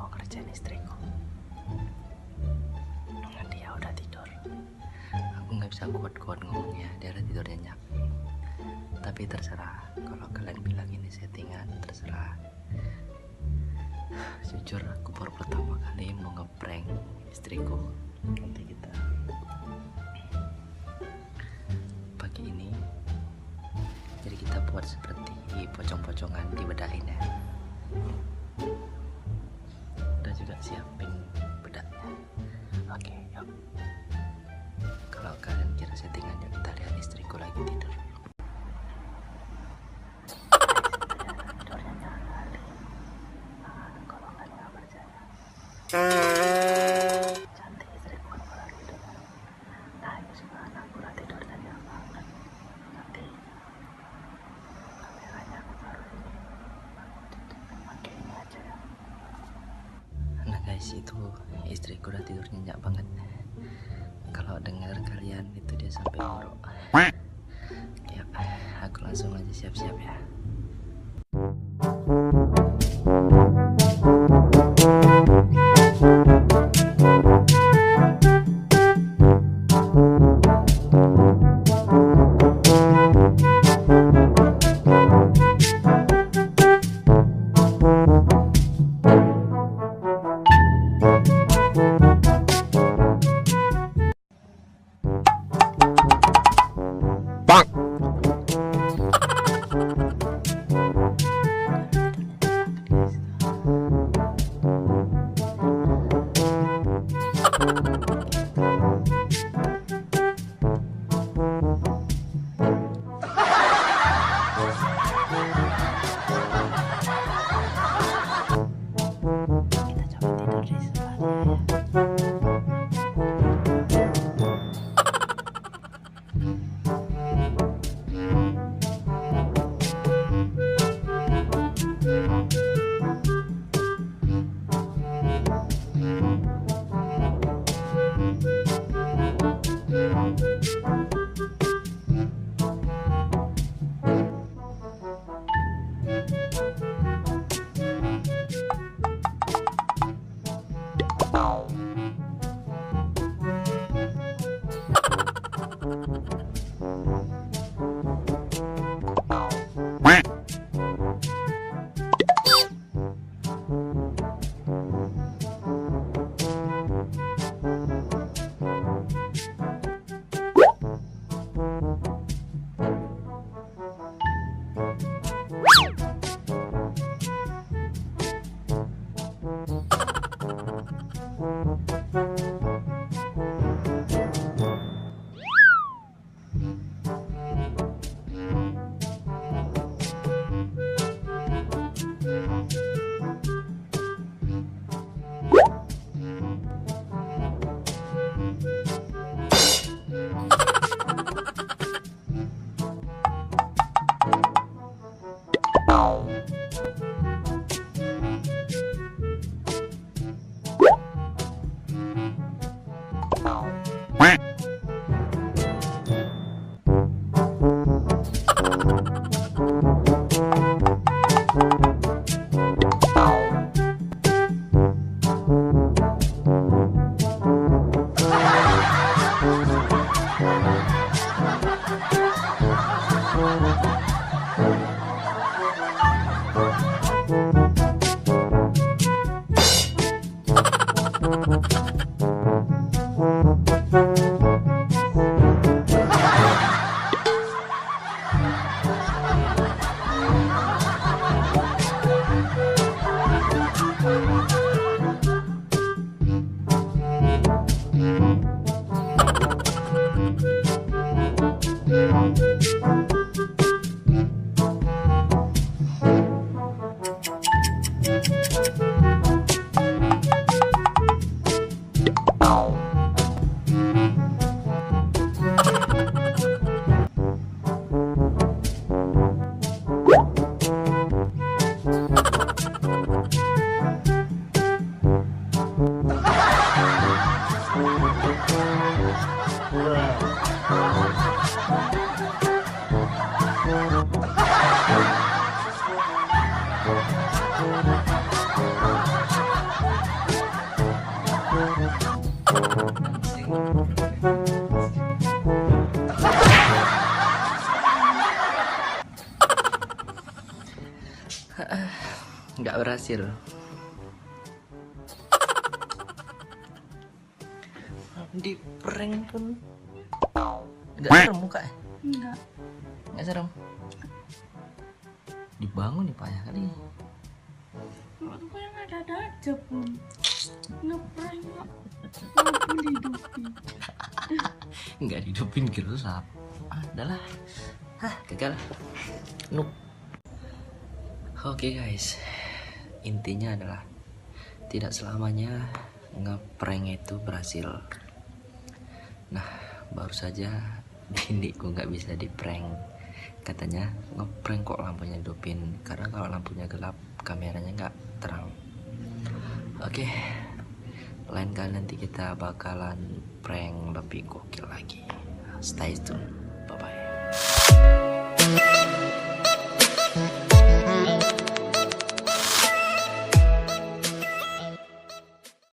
mau kerjain istriku. Dia udah tidur. Aku nggak bisa kuat-kuat ngomongnya, dia udah tidur nyenyak. Tapi terserah, kalau kalian bilang ini settingan, terserah. Jujur aku baru pertama kali mau ngeprank istriku. Nanti kita pagi ini, jadi kita buat seperti pocong-pocongan, dibedain ya. Udah juga siapin bedaknya. Oke, yuk. Kalau kalian kira settingan, yuk kita lihat istriku lagi tidur. Tidurnya nyala kali. Kalau kalian nggak percaya, cantik istriku kalau lagi tidur. Nah ini juga anakku lah tidur tadi banget. Nanti kameranya aku taruh ini. Pakai ini aja ya. Nah guys, itu istriku udah tidur nyenyak banget. Kalau dengar kalian itu dia sampai ngorok. Ya, aku langsung aja siap-siap ya. Nggak berhasil. Di prank pun nggak serem mukanya. Nggak serem. Dibangun nih payah kali. Waktu yang ada aja pun ngeprank kok. Walaupun dihidupin. Nggak dihidupin gelap. Adalah gagal. Noob. Oke guys, intinya adalah tidak selamanya ngeprank itu berhasil. Nah, baru saja biniku nggak bisa di prank. Katanya ngeprank kok lampunya hidupin, karena kalau lampunya gelap kameranya nggak terang. Oke, lain kali nanti kita bakalan prank lebih gokil lagi. Stay tune.